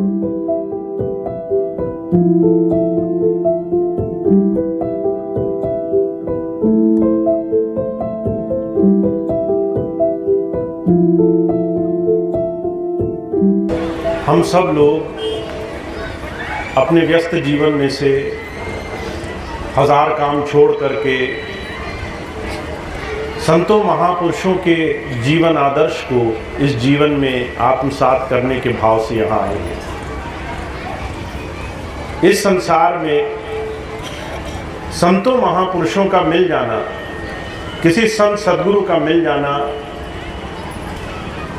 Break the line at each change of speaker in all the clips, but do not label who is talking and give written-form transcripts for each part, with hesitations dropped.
हम सब लोग अपने व्यस्त जीवन में से हजार काम छोड़ करके संतों महापुरुषों के जीवन आदर्श को इस जीवन में आत्मसात करने के भाव से यहाँ आए हैं। इस संसार में संतों महापुरुषों का मिल जाना, किसी संत सद्गुरु का मिल जाना,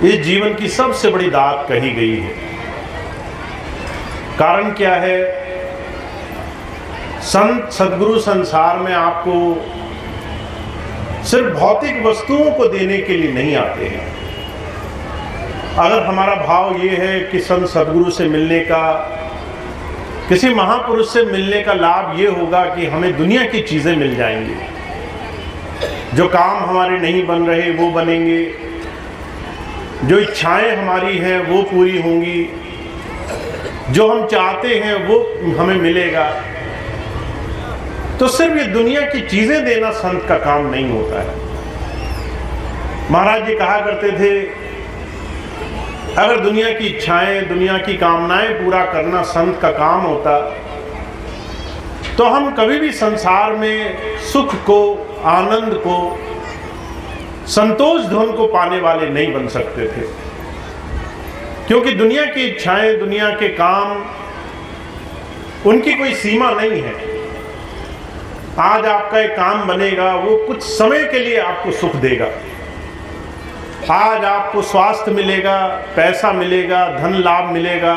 इस जीवन की सबसे बड़ी दात कही गई है। कारण क्या है? संत सद्गुरु संसार में आपको सिर्फ भौतिक वस्तुओं को देने के लिए नहीं आते हैं। अगर हमारा भाव ये है कि संत सद्गुरु से मिलने का, किसी महापुरुष से मिलने का लाभ ये होगा कि हमें दुनिया की चीजें मिल जाएंगी, जो काम हमारे नहीं बन रहे वो बनेंगे, जो इच्छाएं हमारी हैं वो पूरी होंगी, जो हम चाहते हैं वो हमें मिलेगा। तो सिर्फ ये दुनिया की चीजें देना संत का काम नहीं होता है। महाराज जी कहा करते थे, अगर दुनिया की इच्छाएं, दुनिया की कामनाएं पूरा करना संत का काम होता तो हम कभी भी संसार में सुख को, आनंद को, संतोष धन को पाने वाले नहीं बन सकते थे। क्योंकि दुनिया की इच्छाएं, दुनिया के काम, उनकी कोई सीमा नहीं है। आज आपका एक काम बनेगा, वो कुछ समय के लिए आपको सुख देगा। आज आपको स्वास्थ्य मिलेगा, पैसा मिलेगा, धन लाभ मिलेगा,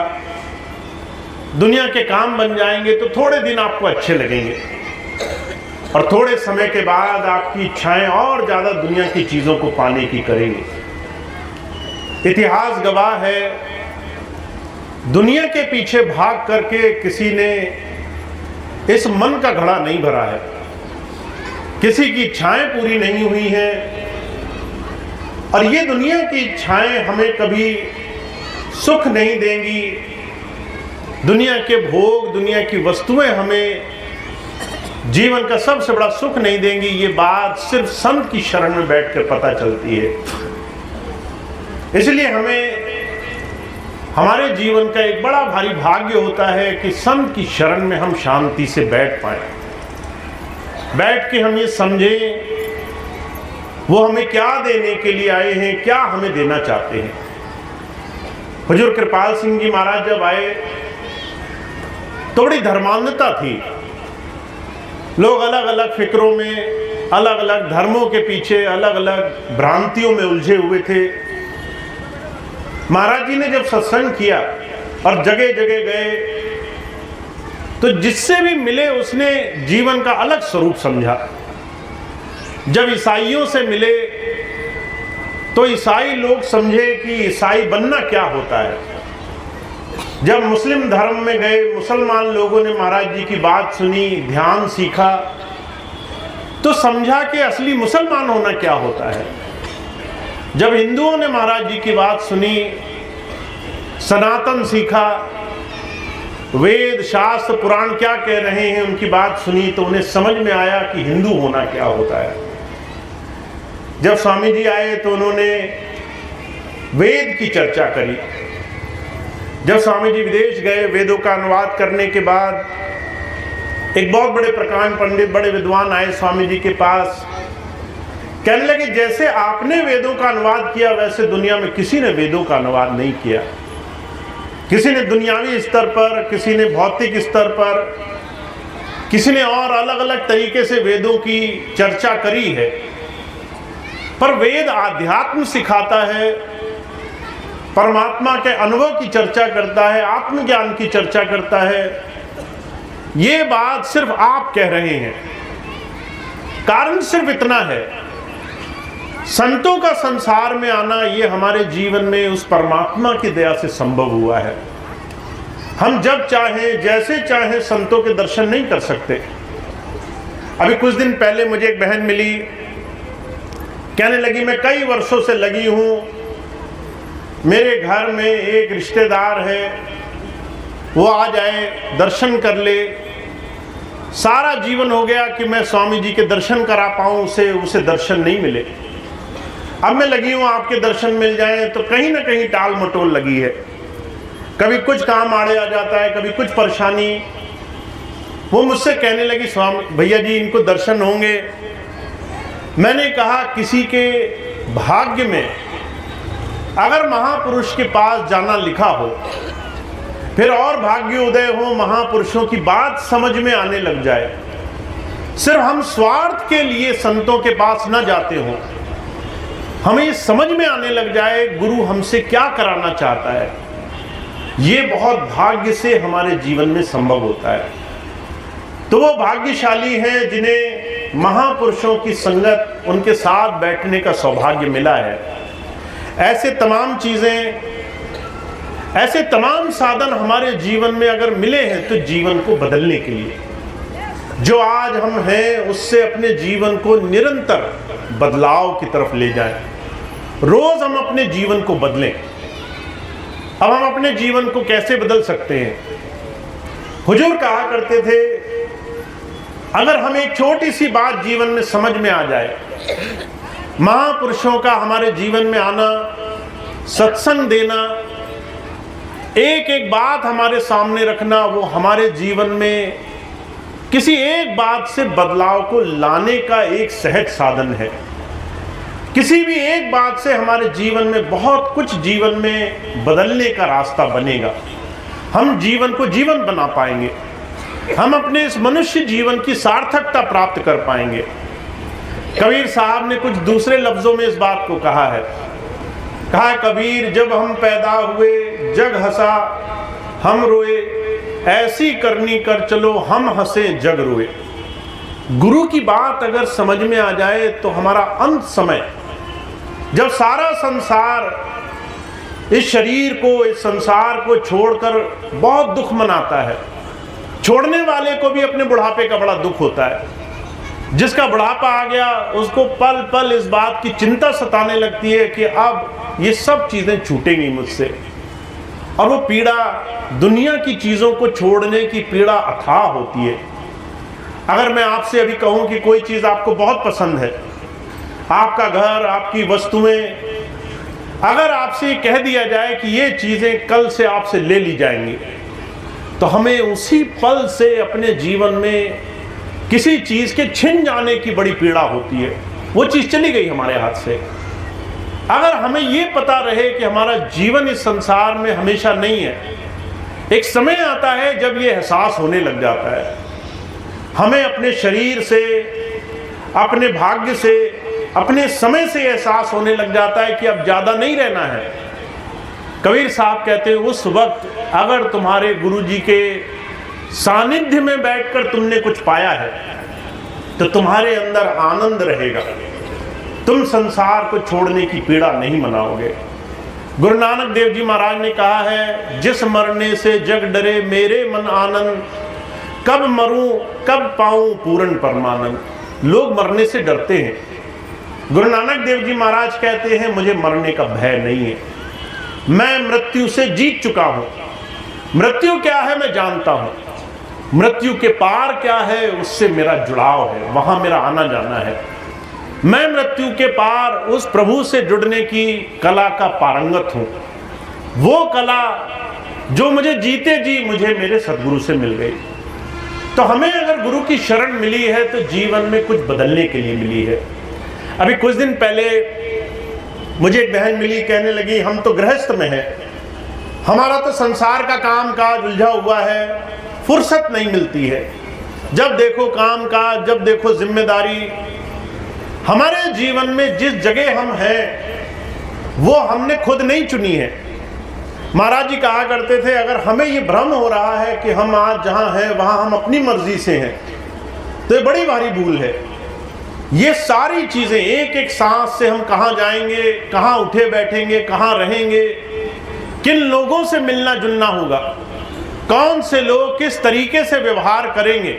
दुनिया के काम बन जाएंगे तो थोड़े दिन आपको अच्छे लगेंगे, और थोड़े समय के बाद आपकी इच्छाएं और ज्यादा दुनिया की चीजों को पाने की करेंगे। इतिहास गवाह है, दुनिया के पीछे भाग करके किसी ने इस मन का घड़ा नहीं भरा है, किसी की इच्छाएं पूरी नहीं हुई हैं। और ये दुनिया की इच्छाएं हमें कभी सुख नहीं देंगी, दुनिया के भोग, दुनिया की वस्तुएं हमें जीवन का सबसे बड़ा सुख नहीं देंगी। ये बात सिर्फ संत की शरण में बैठकर पता चलती है। इसलिए हमें हमारे जीवन का एक बड़ा भारी भाग्य होता है कि संत की शरण में हम शांति से बैठ पाए, बैठ के हम ये समझें वो हमें क्या देने के लिए आए हैं, क्या हमें देना चाहते हैं। हुजूर कृपाल सिंह जी महाराज जब आए तो बड़ी धर्मांधता थी। लोग अलग अलग फिक्रों में, अलग अलग धर्मों के पीछे, अलग अलग भ्रांतियों में उलझे हुए थे। महाराज जी ने जब सत्संग किया और जगह जगह गए तो जिससे भी मिले उसने जीवन का अलग स्वरूप समझा। जब ईसाइयों से मिले तो ईसाई लोग समझे कि ईसाई बनना क्या होता है। जब मुस्लिम धर्म में गए, मुसलमान लोगों ने महाराज जी की बात सुनी, ध्यान सीखा, तो समझा कि असली मुसलमान होना क्या होता है। जब हिंदुओं ने महाराज जी की बात सुनी, सनातन सीखा, वेद शास्त्र पुराण क्या कह रहे हैं उनकी बात सुनी, तो उन्हें समझ में आया कि हिंदू होना क्या होता है। जब स्वामी जी आए तो उन्होंने वेद की चर्चा करी। जब स्वामी जी विदेश गए, वेदों का अनुवाद करने के बाद एक बहुत बड़े प्रकांड पंडित, बड़े विद्वान आए स्वामी जी के पास, कहने लगे जैसे आपने वेदों का अनुवाद किया वैसे दुनिया में किसी ने वेदों का अनुवाद नहीं किया। किसी ने दुनियावी स्तर पर, किसी ने भौतिक स्तर पर, किसी ने और अलग अलग तरीके से वेदों की चर्चा करी है, पर वेद आध्यात्म सिखाता है, परमात्मा के अनुभव की चर्चा करता है, आत्मज्ञान की चर्चा करता है। ये बात सिर्फ आप कह रहे हैं। कारण सिर्फ इतना है, संतों का संसार में आना ये हमारे जीवन में उस परमात्मा की दया से संभव हुआ है। हम जब चाहें, जैसे चाहें संतों के दर्शन नहीं कर सकते। अभी कुछ दिन पहले मुझे एक बहन मिली, कहने लगी मैं कई वर्षों से लगी हूं, मेरे घर में एक रिश्तेदार है, वो आ जाए, दर्शन कर ले। सारा जीवन हो गया कि मैं स्वामी जी के दर्शन करा पाऊँ, उसे दर्शन नहीं मिले। अब मैं लगी हूँ आपके दर्शन मिल जाएं, तो कहीं ना कहीं टाल मटोल लगी है। कभी कुछ काम आड़े आ जाता है, कभी कुछ परेशानी। वो मुझसे कहने लगी, स्वामी भैया जी इनको दर्शन होंगे। मैंने कहा किसी के भाग्य में अगर महापुरुष के पास जाना लिखा हो, फिर और भाग्य उदय हो, महापुरुषों की बात समझ में आने लग जाए, सिर्फ हम स्वार्थ के लिए संतों के पास न जाते हों, हमें समझ में आने लग जाए गुरु हमसे क्या कराना चाहता है, ये बहुत भाग्य से हमारे जीवन में संभव होता है। तो वो भाग्यशाली हैं जिन्हें महापुरुषों की संगत, उनके साथ बैठने का सौभाग्य मिला है। ऐसे तमाम चीज़ें, ऐसे तमाम साधन हमारे जीवन में अगर मिले हैं तो जीवन को बदलने के लिए, जो आज हम हैं उससे अपने जीवन को निरंतर बदलाव की तरफ ले जाएं। रोज हम अपने जीवन को बदलें। अब हम अपने जीवन को कैसे बदल सकते हैं? हुजूर कहा करते थे, अगर हमें एक छोटी सी बात जीवन में समझ में आ जाए, महापुरुषों का हमारे जीवन में आना, सत्संग देना, एक एक बात हमारे सामने रखना, वो हमारे जीवन में किसी एक बात से बदलाव को लाने का एक सहज साधन है। किसी भी एक बात से हमारे जीवन में बहुत कुछ जीवन में बदलने का रास्ता बनेगा। हम जीवन को जीवन बना पाएंगे, हम अपने इस मनुष्य जीवन की सार्थकता प्राप्त कर पाएंगे। कबीर साहब ने कुछ दूसरे लफ्जों में इस बात को कहा है। कहा है कबीर, जब हम पैदा हुए जग हंसा हम रोए, ऐसी करनी कर चलो हम हंसे जग रोए। गुरु की बात अगर समझ में आ जाए तो हमारा अंत समय, जब सारा संसार इस शरीर को, इस संसार को छोड़कर बहुत दुख मनाता है, छोड़ने वाले को भी अपने बुढ़ापे का बड़ा दुख होता है। जिसका बुढ़ापा आ गया उसको पल पल इस बात की चिंता सताने लगती है कि अब ये सब चीज़ें छूटेंगी मुझसे। और वो पीड़ा, दुनिया की चीज़ों को छोड़ने की पीड़ा अथाह होती है। अगर मैं आपसे अभी कहूँ कि कोई चीज़ आपको बहुत पसंद है, आपका घर, आपकी वस्तुएं, अगर आपसे कह दिया जाए कि ये चीज़ें कल से आपसे ले ली जाएंगी, तो हमें उसी पल से अपने जीवन में किसी चीज़ के छिन जाने की बड़ी पीड़ा होती है। वो चीज़ चली गई हमारे हाथ से। अगर हमें ये पता रहे कि हमारा जीवन इस संसार में हमेशा नहीं है, एक समय आता है जब ये एहसास होने लग जाता है, हमें अपने शरीर से, अपने भाग्य से, अपने समय से एहसास होने लग जाता है कि अब ज़्यादा नहीं रहना है। कबीर साहब कहते हैं, उस वक्त अगर तुम्हारे गुरुजी के सानिध्य में बैठकर तुमने कुछ पाया है तो तुम्हारे अंदर आनंद रहेगा, तुम संसार को छोड़ने की पीड़ा नहीं मनाओगे। गुरु नानक देव जी महाराज ने कहा है, जिस मरने से जग डरे मेरे मन आनंद, कब मरूं कब पाऊं पूर्ण परमानंद। लोग मरने से डरते हैं, गुरु नानक देव जी महाराज कहते हैं मुझे मरने का भय नहीं है, मैं मृत्यु से जीत चुका हूं। मृत्यु क्या है मैं जानता हूं, मृत्यु के पार क्या है उससे मेरा जुड़ाव है, वहां मेरा आना जाना है। मैं मृत्यु के पार उस प्रभु से जुड़ने की कला का पारंगत हूं। वो कला जो मुझे जीते जी मुझे मेरे सदगुरु से मिल गई। तो हमें अगर गुरु की शरण मिली है तो जीवन में कुछ बदलने के लिए मिली है। अभी कुछ दिन पहले मुझे एक बहन मिली, कहने लगी हम तो गृहस्थ में हैं, हमारा तो संसार का काम काज उलझा हुआ है, फुर्सत नहीं मिलती है, जब देखो काम काज, जब देखो जिम्मेदारी। हमारे जीवन में जिस जगह हम हैं वो हमने खुद नहीं चुनी है। महाराज जी कहा करते थे, अगर हमें ये भ्रम हो रहा है कि हम आज जहाँ हैं वहाँ हम अपनी मर्जी से हैं, तो ये बड़ी भारी भूल है। ये सारी चीज़ें, एक एक सांस से हम कहाँ जाएंगे, कहाँ उठे बैठेंगे, कहाँ रहेंगे, किन लोगों से मिलना जुलना होगा, कौन से लोग किस तरीके से व्यवहार करेंगे,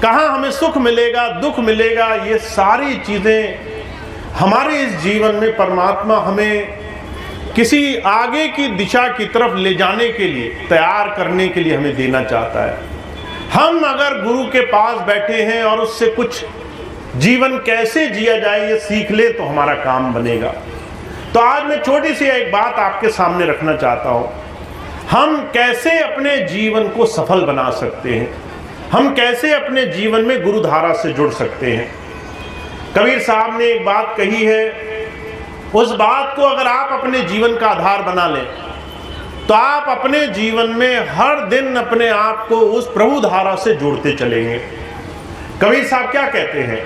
कहाँ हमें सुख मिलेगा, दुख मिलेगा, ये सारी चीज़ें हमारे इस जीवन में परमात्मा हमें किसी आगे की दिशा की तरफ ले जाने के लिए, तैयार करने के लिए हमें देना चाहता है। हम अगर गुरु के पास बैठे हैं और उससे कुछ जीवन कैसे जिया जाए ये सीख ले तो हमारा काम बनेगा। तो आज मैं छोटी सी एक बात आपके सामने रखना चाहता हूँ। हम कैसे अपने जीवन को सफल बना सकते हैं, हम कैसे अपने जीवन में गुरु धारा से जुड़ सकते हैं। कबीर साहब ने एक बात कही है, उस बात को अगर आप अपने जीवन का आधार बना लें तो आप अपने जीवन में हर दिन अपने आप को उस प्रभु धारा से जोड़ते चलेंगे। कबीर साहब क्या कहते हैं?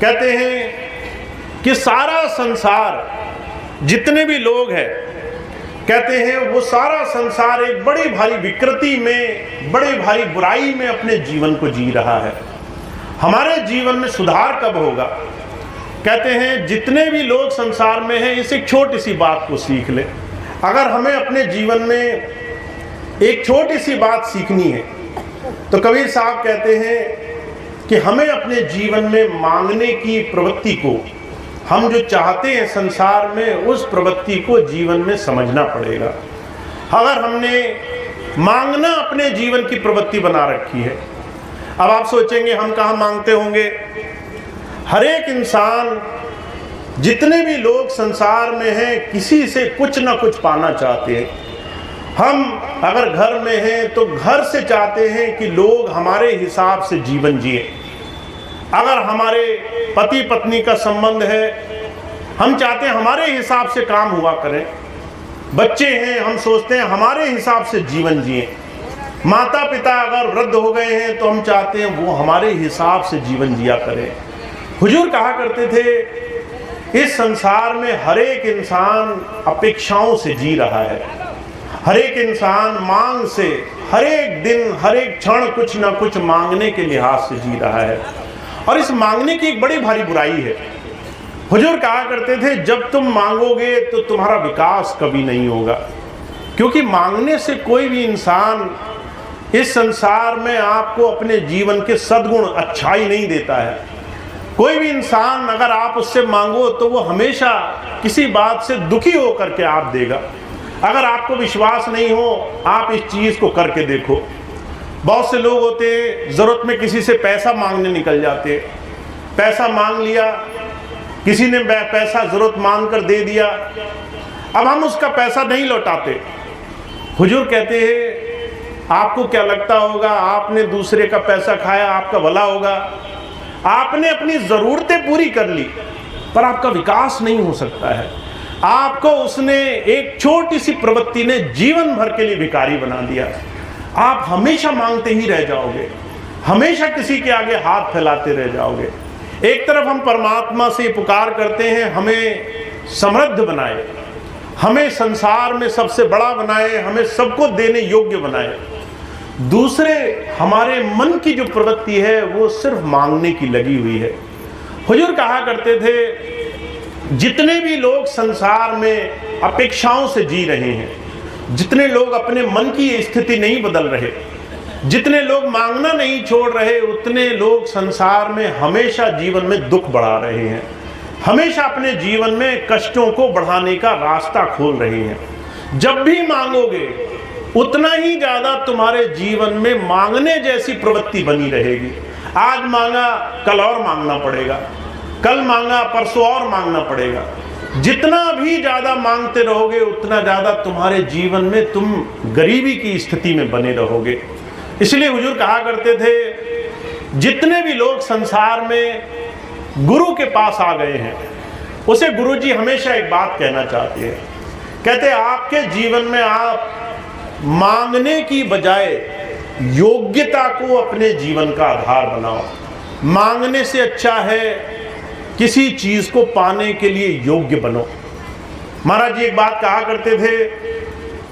कहते हैं कि सारा संसार, जितने भी लोग हैं, कहते हैं वो सारा संसार एक बड़ी भारी विकृति में, बड़ी भारी बुराई में अपने जीवन को जी रहा है। हमारे जीवन में सुधार कब होगा? कहते हैं जितने भी लोग संसार में हैं, इस एक छोटी सी बात को सीख ले। अगर हमें अपने जीवन में एक छोटी सी बात सीखनी है तो कबीर साहब कहते हैं कि हमें अपने जीवन में मांगने की प्रवृत्ति को, हम जो चाहते हैं संसार में, उस प्रवृत्ति को जीवन में समझना पड़ेगा। अगर हमने मांगना अपने जीवन की प्रवृत्ति बना रखी है, अब आप सोचेंगे हम कहाँ मांगते होंगे? हर एक इंसान, जितने भी लोग संसार में हैं, किसी से कुछ ना कुछ पाना चाहते हैं। हम अगर घर में हैं तो घर से चाहते हैं कि लोग हमारे हिसाब से जीवन जिए। अगर हमारे पति पत्नी का संबंध है, हम चाहते हैं हमारे हिसाब से काम हुआ करें। बच्चे हैं, हम सोचते हैं हमारे हिसाब से जीवन जिए। माता पिता अगर वृद्ध हो गए हैं तो हम चाहते हैं वो हमारे हिसाब से जीवन जिया करें। हुजूर कहा करते थे, इस संसार में हर एक इंसान अपेक्षाओं से जी रहा है। हर एक इंसान मांग से, हर एक दिन, हर एक क्षण कुछ ना कुछ मांगने के लिहाज से जी रहा है। और इस मांगने की एक बड़ी भारी बुराई है। हुजूर कहा करते थे, जब तुम मांगोगे तो तुम्हारा विकास कभी नहीं होगा, क्योंकि मांगने से कोई भी इंसान इस संसार में आपको अपने जीवन के सद्गुण, अच्छाई नहीं देता है। कोई भी इंसान अगर आप उससे मांगो तो वो हमेशा किसी बात से दुखी होकर के आप देगा। अगर आपको विश्वास नहीं हो, आप इस चीज़ को करके देखो। बहुत से लोग होते हैं, ज़रूरत में किसी से पैसा मांगने निकल जाते हैं। पैसा मांग लिया, किसी ने पैसा ज़रूरत मांग कर दे दिया, अब हम उसका पैसा नहीं लौटाते। हुजूर कहते हैं, आपको क्या लगता होगा आपने दूसरे का पैसा खाया, आपका भला होगा? आपने अपनी ज़रूरतें पूरी कर ली पर आपका विकास नहीं हो सकता है। आपको उसने, एक छोटी सी प्रवृत्ति ने जीवन भर के लिए भिखारी बना दिया। आप हमेशा मांगते ही रह जाओगे, हमेशा किसी के आगे हाथ फैलाते रह जाओगे। एक तरफ हम परमात्मा से पुकार करते हैं, हमें समृद्ध बनाए, हमें संसार में सबसे बड़ा बनाए, हमें सबको देने योग्य बनाए। दूसरे, हमारे मन की जो प्रवृत्ति है वो सिर्फ मांगने की लगी हुई है। हुजूर कहा करते थे, जितने भी लोग संसार में अपेक्षाओं से जी रहे हैं, जितने लोग अपने मन की स्थिति नहीं बदल रहे, जितने लोग मांगना नहीं छोड़ रहे, उतने लोग संसार में हमेशा जीवन में दुख बढ़ा रहे हैं, हमेशा अपने जीवन में कष्टों को बढ़ाने का रास्ता खोल रहे हैं। जब भी मांगोगे उतना ही ज़्यादा तुम्हारे जीवन में मांगने जैसी प्रवृत्ति बनी रहेगी। आज मांगा, कल और मांगना पड़ेगा, कल मांगा, परसों और मांगना पड़ेगा। जितना भी ज़्यादा मांगते रहोगे उतना ज़्यादा तुम्हारे जीवन में तुम गरीबी की स्थिति में बने रहोगे। इसलिए हुजूर कहा करते थे, जितने भी लोग संसार में गुरु के पास आ गए हैं, उसे गुरुजी हमेशा एक बात कहना चाहते हैं। कहते हैं, आपके जीवन में आप मांगने की बजाय योग्यता को अपने जीवन का आधार बनाओ। मांगने से अच्छा है किसी चीज़ को पाने के लिए योग्य बनो। महाराज जी एक बात कहा करते थे,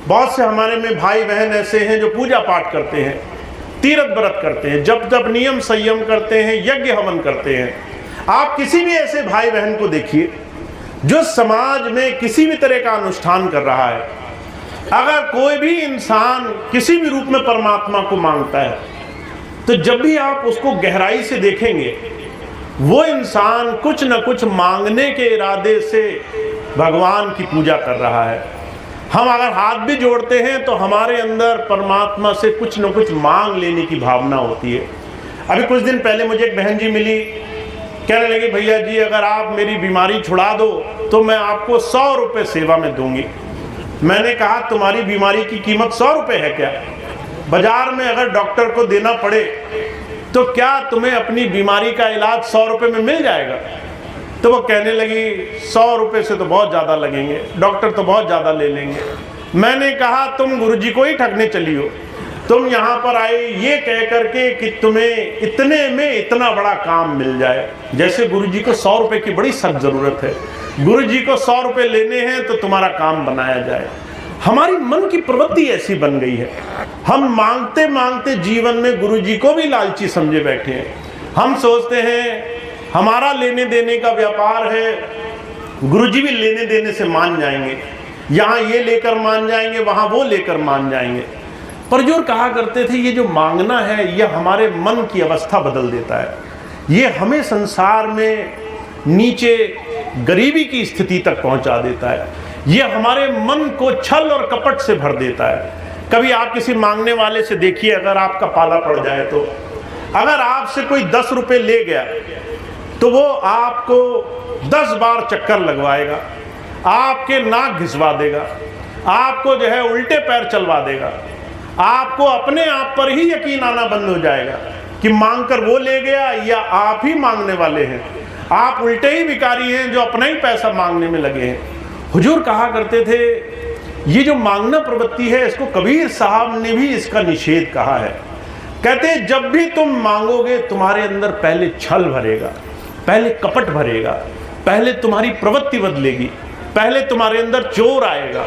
बहुत से हमारे में भाई बहन ऐसे हैं जो पूजा पाठ करते हैं, तीर्थ व्रत करते हैं, जब तब नियम संयम करते हैं, यज्ञ हवन करते हैं। आप किसी भी ऐसे भाई बहन को देखिए जो समाज में किसी भी तरह का अनुष्ठान कर रहा है। अगर कोई भी इंसान किसी भी रूप में परमात्मा को मांगता है तो जब भी आप उसको गहराई से देखेंगे, वो इंसान कुछ न कुछ मांगने के इरादे से भगवान की पूजा कर रहा है। हम अगर हाथ भी जोड़ते हैं तो हमारे अंदर परमात्मा से कुछ न कुछ मांग लेने की भावना होती है। अभी कुछ दिन पहले मुझे एक बहन जी मिली, कहने लगी भैया जी अगर आप मेरी बीमारी छुड़ा दो तो मैं आपको 100 रुपये सेवा में दूंगी। मैंने कहा तुम्हारी बीमारी की कीमत 100 रुपये है क्या? बाजार में अगर डॉक्टर को देना पड़े तो क्या तुम्हें अपनी बीमारी का इलाज 100 रुपये में मिल जाएगा? तो वो कहने लगी 100 रुपये से तो बहुत ज़्यादा लगेंगे, डॉक्टर तो बहुत ज़्यादा ले लेंगे। मैंने कहा तुम गुरुजी को ही ठगने चली हो। तुम यहाँ पर आए ये कह करके कि तुम्हें इतने में इतना बड़ा काम मिल जाए, जैसे गुरुजी को 100 रुपये की बड़ी सख्त ज़रूरत है। गुरुजी को 100 रुपये लेने हैं तो तुम्हारा काम बनाया जाए। हमारी मन की प्रवृत्ति ऐसी बन गई है, हम मांगते मांगते जीवन में गुरुजी को भी लालची समझे बैठे हैं। हम सोचते हैं हमारा लेने देने का व्यापार है, गुरुजी भी लेने देने से मान जाएंगे, यहाँ ये लेकर मान जाएंगे, वहाँ वो लेकर मान जाएंगे। पर जो कहा करते थे ये जो मांगना है यह हमारे मन की अवस्था बदल देता है, ये हमें संसार में नीचे गरीबी की स्थिति तक पहुंचा देता है, ये हमारे मन को छल और कपट से भर देता है। कभी आप किसी मांगने वाले से देखिए, अगर आपका पाला पड़ जाए तो अगर आपसे कोई 10 रुपये ले गया तो वो आपको 10 बार चक्कर लगवाएगा, आपके नाक घिसवा देगा, आपको जो है उल्टे पैर चलवा देगा, आपको अपने आप पर ही यकीन आना बंद हो जाएगा कि मांगकर वो ले गया या आप ही मांगने वाले हैं, आप उल्टे ही भिखारी हैं जो अपना ही पैसा मांगने में लगे हैं। हुजूर कहा करते थे ये जो मांगना प्रवृत्ति है इसको कबीर साहब ने भी इसका निषेध कहा है। कहते जब भी तुम मांगोगे तुम्हारे अंदर पहले छल भरेगा, पहले कपट भरेगा, पहले तुम्हारी प्रवृत्ति बदलेगी, पहले तुम्हारे अंदर चोर आएगा।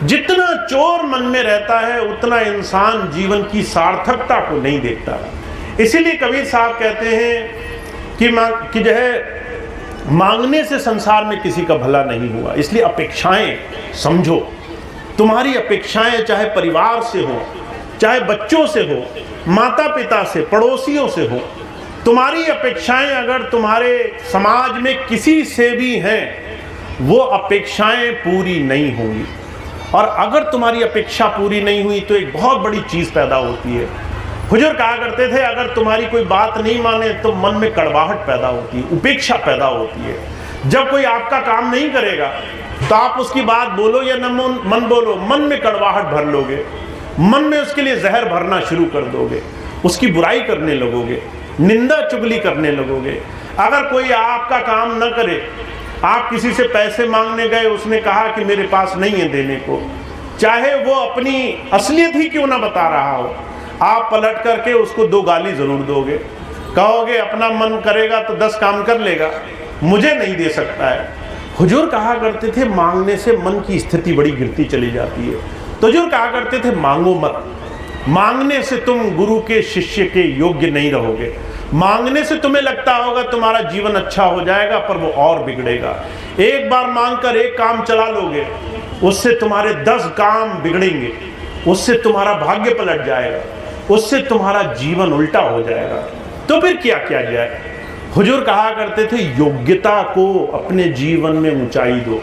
जितना चोर मन में रहता है उतना इंसान जीवन की सार्थकता को नहीं देखता। इसीलिए कबीर साहब कहते हैं कि जो है मांगने से संसार में किसी का भला नहीं हुआ। इसलिए अपेक्षाएं समझो, तुम्हारी अपेक्षाएं चाहे परिवार से हो, चाहे बच्चों से हो, माता पिता से, पड़ोसियों से हो, तुम्हारी अपेक्षाएं अगर तुम्हारे समाज में किसी से भी हैं वो अपेक्षाएं पूरी नहीं होंगी। और अगर तुम्हारी अपेक्षा पूरी नहीं हुई तो एक बहुत बड़ी चीज़ पैदा होती है। हुजूर कहा करते थे अगर तुम्हारी कोई बात नहीं माने तो मन में कड़वाहट पैदा होती है, उपेक्षा पैदा होती है। जब कोई आपका काम नहीं करेगा तो आप उसकी बात बोलो या न मन बोलो, मन में कड़वाहट भर लोगे, मन में उसके लिए जहर भरना शुरू कर दोगे, उसकी बुराई करने लगोगे, निंदा चुगली करने लगोगे। अगर कोई आपका काम न करे, आप किसी से पैसे मांगने गए, उसने कहा कि मेरे पास नहीं है देने को, चाहे वो अपनी असलियत ही क्यों ना बता रहा हो, आप पलट करके उसको 2 गाली जरूर दोगे, कहोगे अपना मन करेगा तो 10 काम कर लेगा, मुझे नहीं दे सकता है। हुजूर कहा करते थे मांगने से मन की स्थिति बड़ी गिरती चली जाती है। तो हुजूर कहा करते थे मांगो मत, मांगने से तुम गुरु के शिष्य के योग्य नहीं रहोगे। मांगने से तुम्हें लगता होगा तुम्हारा जीवन अच्छा हो जाएगा पर वो और बिगड़ेगा। एक बार मांगकर एक काम चला लोगे, उससे तुम्हारे 10 काम बिगड़ेंगे, उससे तुम्हारा भाग्य पलट जाएगा, उससे तुम्हारा जीवन उल्टा हो जाएगा। तो फिर क्या किया जाए? हुजूर कहा करते थे योग्यता को अपने जीवन में ऊंचाई दो,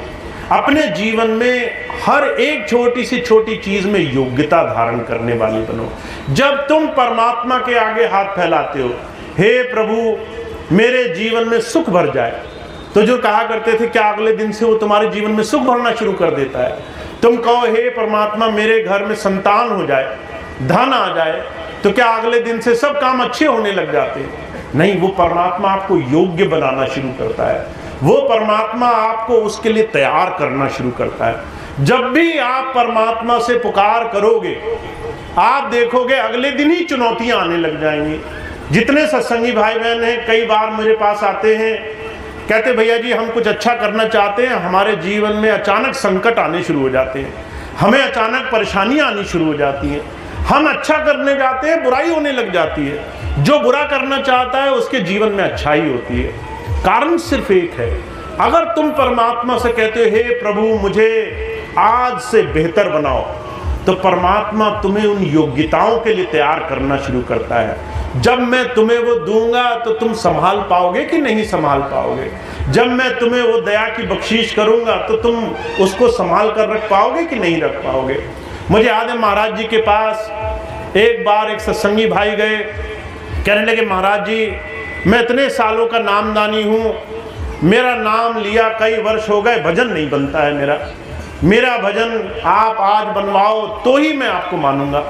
अपने जीवन में हर एक छोटी से छोटी चीज में योग्यता धारण करने वाली बनो। जब तुम परमात्मा के आगे हाथ फैलाते हो, हे प्रभु मेरे जीवन में सुख भर जाए, तो जो कहा करते थे क्या अगले दिन से वो तुम्हारे जीवन में सुख भरना शुरू कर देता है। तुम कहो हे परमात्मा मेरे घर में संतान हो जाए, धन आ जाए, तो क्या अगले दिन से सब काम अच्छे होने लग जाते हैं? नहीं, वो परमात्मा आपको योग्य बनाना शुरू करता है, वो परमात्मा आपको उसके लिए तैयार करना शुरू करता है। जब भी आप परमात्मा से पुकार करोगे आप देखोगे अगले दिन ही चुनौतियां आने लग जाएंगी। जितने सत्संगी भाई बहन हैं कई बार मेरे पास आते हैं, कहते भैया जी हम कुछ अच्छा करना चाहते हैं, हमारे जीवन में अचानक संकट आने शुरू हो जाते हैं, हमें अचानक परेशानियां आनी शुरू हो जाती हैं, हम अच्छा करने जाते हैं बुराई होने लग जाती है। जो बुरा करना चाहता है उसके जीवन में अच्छाई होती है। कारण सिर्फ एक है, अगर तुम परमात्मा से कहते हो हे प्रभु मुझे आज से बेहतर बनाओ, तो परमात्मा तुम्हें उन योग्यताओं के लिए तैयार करना शुरू करता है। जब मैं तुम्हें वो दूंगा तो तुम संभाल पाओगे कि नहीं संभाल पाओगे। जब मैं तुम्हें वो दया की बख्शीश करूंगा तो तुम उसको संभाल कर रख पाओगे कि नहीं रख पाओगे। मुझे याद है महाराज जी के पास एक बार एक सत्संगी भाई गए, कहने लगे महाराज जी मैं इतने सालों का नामदानी हूँ, मेरा नाम लिया कई वर्ष हो गए, भजन नहीं बनता है मेरा भजन आप आज बनवाओ तो ही मैं आपको मानूंगा।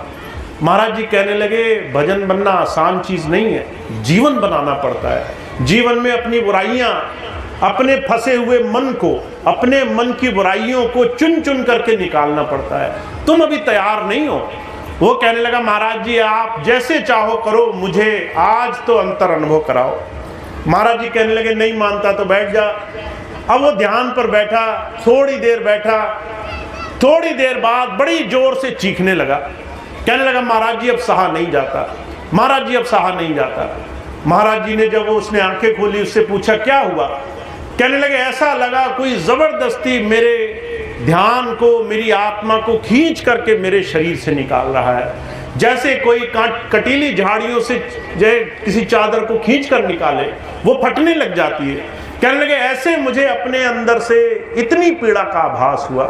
महाराज जी कहने लगे भजन बनना आसान चीज़ नहीं है, जीवन बनाना पड़ता है। जीवन में अपनी बुराइयां, अपने फंसे हुए मन को, अपने मन की बुराइयों को चुन चुन करके निकालना पड़ता है। तुम अभी तैयार नहीं हो। वो कहने लगा महाराज जी आप जैसे चाहो करो, मुझे आज तो अंतर अनुभव कराओ। महाराज जी कहने लगे नहीं मानता तो बैठ जा। अब वो ध्यान पर बैठा, थोड़ी देर बैठा, थोड़ी देर बाद बड़ी जोर से चीखने लगा। कहने लगा महाराज जी अब सहा नहीं जाता, महाराज जी अब सहा नहीं जाता। महाराज जी ने जब उसने आंखें खोली, उससे पूछा क्या हुआ। कहने लगे ऐसा लगा कोई जबरदस्ती मेरे ध्यान को, मेरी आत्मा को खींच करके मेरे शरीर से निकाल रहा है, जैसे कोई कटीली झाड़ियों से किसी चादर को खींच कर निकाले, वो फटने लग जाती है। कहने लगे ऐसे मुझे अपने अंदर से इतनी पीड़ा का आभास हुआ।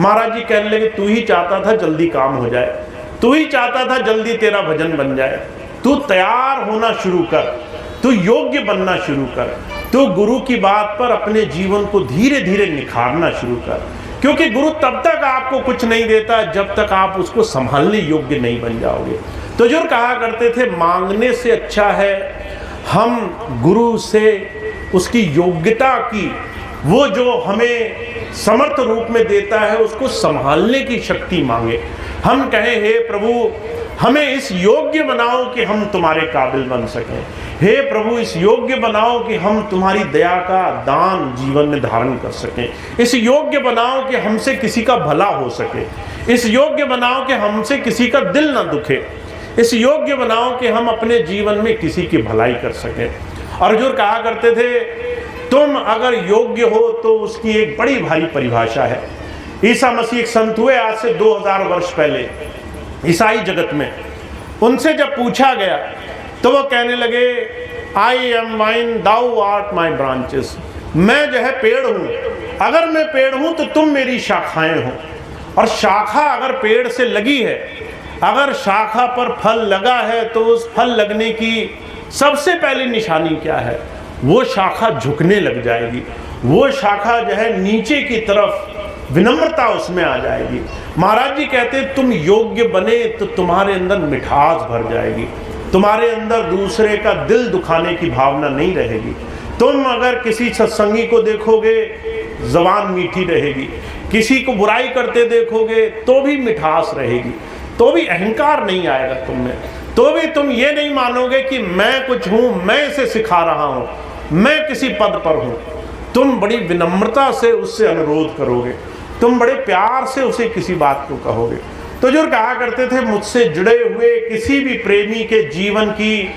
महाराज जी कहने लगे तू ही चाहता था जल्दी काम हो जाए, तू ही चाहता था जल्दी तेरा भजन बन जाए। तू तैयार होना शुरू कर, तू योग्य बनना शुरू कर, तू गुरु की बात पर अपने जीवन को धीरे धीरे निखारना शुरू कर, क्योंकि गुरु तब तक आपको कुछ नहीं देता जब तक आप उसको संभालने योग्य नहीं बन जाओगे। तो जो कहा करते थे मांगने से अच्छा है हम गुरु से उसकी योग्यता की, वो जो हमें समर्थ रूप में देता है उसको संभालने की शक्ति मांगे। हम कहें हे प्रभु हमें इस योग्य बनाओ कि हम तुम्हारे काबिल बन सकें, हे प्रभु इस योग्य बनाओ कि हम तुम्हारी दया का दान जीवन में धारण कर सकें, इस योग्य बनाओ कि हमसे किसी का भला हो सके, इस योग्य बनाओ कि हमसे किसी का दिल ना दुखे, इस योग्य बनाओ कि हम अपने जीवन में किसी की भलाई कर सकें। अर्जुन कहा करते थे तुम अगर योग्य हो तो उसकी एक बड़ी भारी परिभाषा है। ईसा मसीह एक संत हुए आज से 2000 वर्ष पहले ईसाई जगत में, उनसे जब पूछा गया तो वो कहने लगे I am vine thou art my branches, मैं जो है पेड़ हूँ, अगर मैं पेड़ हूँ तो तुम मेरी शाखाएं हो। और शाखा अगर पेड़ से लगी है, अगर शाखा पर फल लगा है तो उस फल लगने की सबसे पहली निशानी क्या है, वो शाखा झुकने लग जाएगी, वो शाखा जो है नीचे की तरफ विनम्रता उसमें आ जाएगी। महाराज जी कहते तुम योग्य बने तो तुम्हारे अंदर मिठास भर जाएगी, तुम्हारे अंदर दूसरे का दिल दुखाने की भावना नहीं रहेगी। तुम अगर किसी सत्संगी को देखोगे जबान मीठी रहेगी, किसी को बुराई करते देखोगे तो भी मिठास रहेगी, तो भी अहंकार नहीं आएगा तुम में, तो भी तुम ये नहीं मानोगे कि मैं कुछ हूँ, मैं इसे सिखा रहा हूँ, मैं किसी पद पर हूँ। तुम बड़ी विनम्रता से उससे अनुरोध करोगे, तुम बड़े प्यार से उसे किसी बात को कहोगे। तो जो कहा करते थे मुझसे जुड़े हुए किसी भी प्रेमी के जीवन की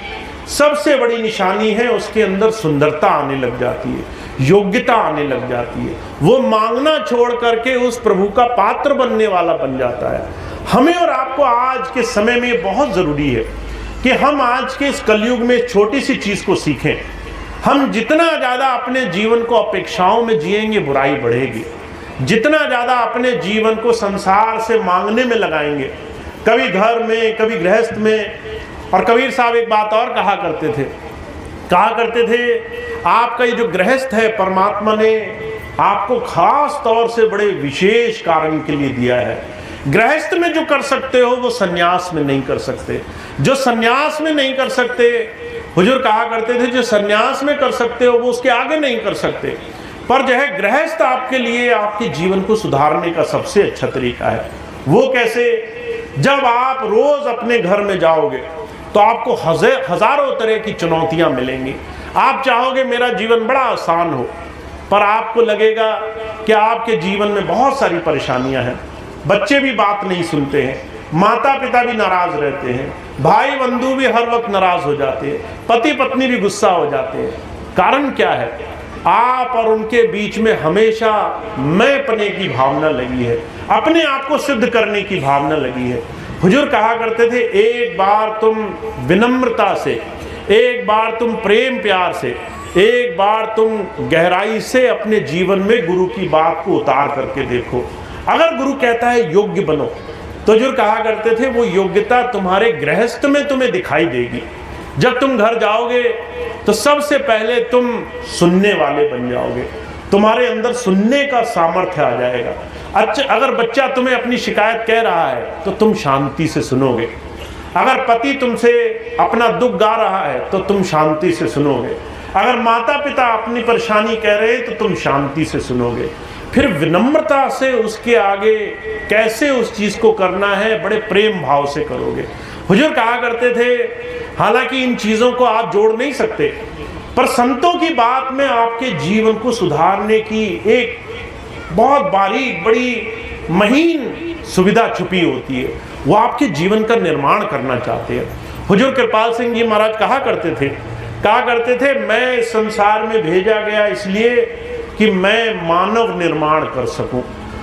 सबसे बड़ी निशानी है उसके अंदर सुंदरता आने लग जाती है, योग्यता आने लग जाती है, वो मांगना छोड़ करके उस प्रभु का पात्र बनने वाला बन जाता है। हमें और आपको आज के समय में बहुत ज़रूरी है कि हम आज के इस कलयुग में छोटी सी चीज़ को सीखें। हम जितना ज़्यादा अपने जीवन को अपेक्षाओं में जिएंगे बुराई बढ़ेगी, जितना ज़्यादा अपने जीवन को संसार से मांगने में लगाएंगे, कभी घर में कभी गृहस्थ में। और कबीर साहब एक बात और कहा करते थे आपका ये जो गृहस्थ है परमात्मा ने आपको खास तौर से बड़े विशेष कारण के लिए दिया है। गृहस्थ में जो कर सकते हो वो सन्यास में नहीं कर सकते, जो सन्यास में नहीं कर सकते, हुजूर कहा करते थे जो सन्यास में कर सकते हो वो उसके आगे नहीं कर सकते। पर जो है गृहस्थ आपके लिए आपके जीवन को सुधारने का सबसे अच्छा तरीका है। वो कैसे? जब आप रोज अपने घर में जाओगे तो आपको हजारों तरह की चुनौतियां मिलेंगी। आप चाहोगे मेरा जीवन बड़ा आसान हो, पर आपको लगेगा कि आपके जीवन में बहुत सारी परेशानियां हैं। बच्चे भी बात नहीं सुनते हैं, माता पिता भी नाराज रहते हैं, भाई बंधु भी हर वक्त नाराज हो जाते हैं, पति पत्नी भी गुस्सा हो जाते हैं। कारण क्या है? आप और उनके बीच में हमेशा मैंपने की भावना लगी है, अपने आप को सिद्ध करने की भावना लगी है। हुजूर कहा करते थे एक बार तुम विनम्रता से, एक बार तुम प्रेम प्यार से, एक बार तुम गहराई से अपने जीवन में गुरु की बात को उतार करके देखो। अगर गुरु कहता है योग्य बनो, तो जो कहा करते थे वो योग्यता तुम्हारे गृहस्थ में तुम्हें दिखाई देगी। जब तुम घर जाओगे तो सबसे पहले तुम सुनने वाले बन जाओगे, तुम्हारे अंदर सुनने का सामर्थ्य आ जाएगा। अच्छा, अगर बच्चा तुम्हें अपनी शिकायत कह रहा है तो तुम शांति से सुनोगे। अगर पति तुमसे अपना दुख गा रहा है तो तुम शांति से सुनोगे। अगर माता पिता अपनी परेशानी कह रहे हैं तो तुम शांति से सुनोगे। फिर विनम्रता से उसके आगे कैसे उस चीज को करना है, बड़े प्रेम भाव से करोगे। हुजूर कहा करते थे, हालांकि इन चीजों को आप जोड़ नहीं सकते, पर संतों की बात में आपके जीवन को सुधारने की एक बहुत बारीक, बड़ी महीन सुविधा छुपी होती है। वो आपके जीवन का निर्माण करना चाहते हैं। हुजूर कृपाल सिंह जी महाराज कहा करते थे, मैं इस संसार में भेजा गया इसलिए कि मैं मानव निर्माण कर सकूं,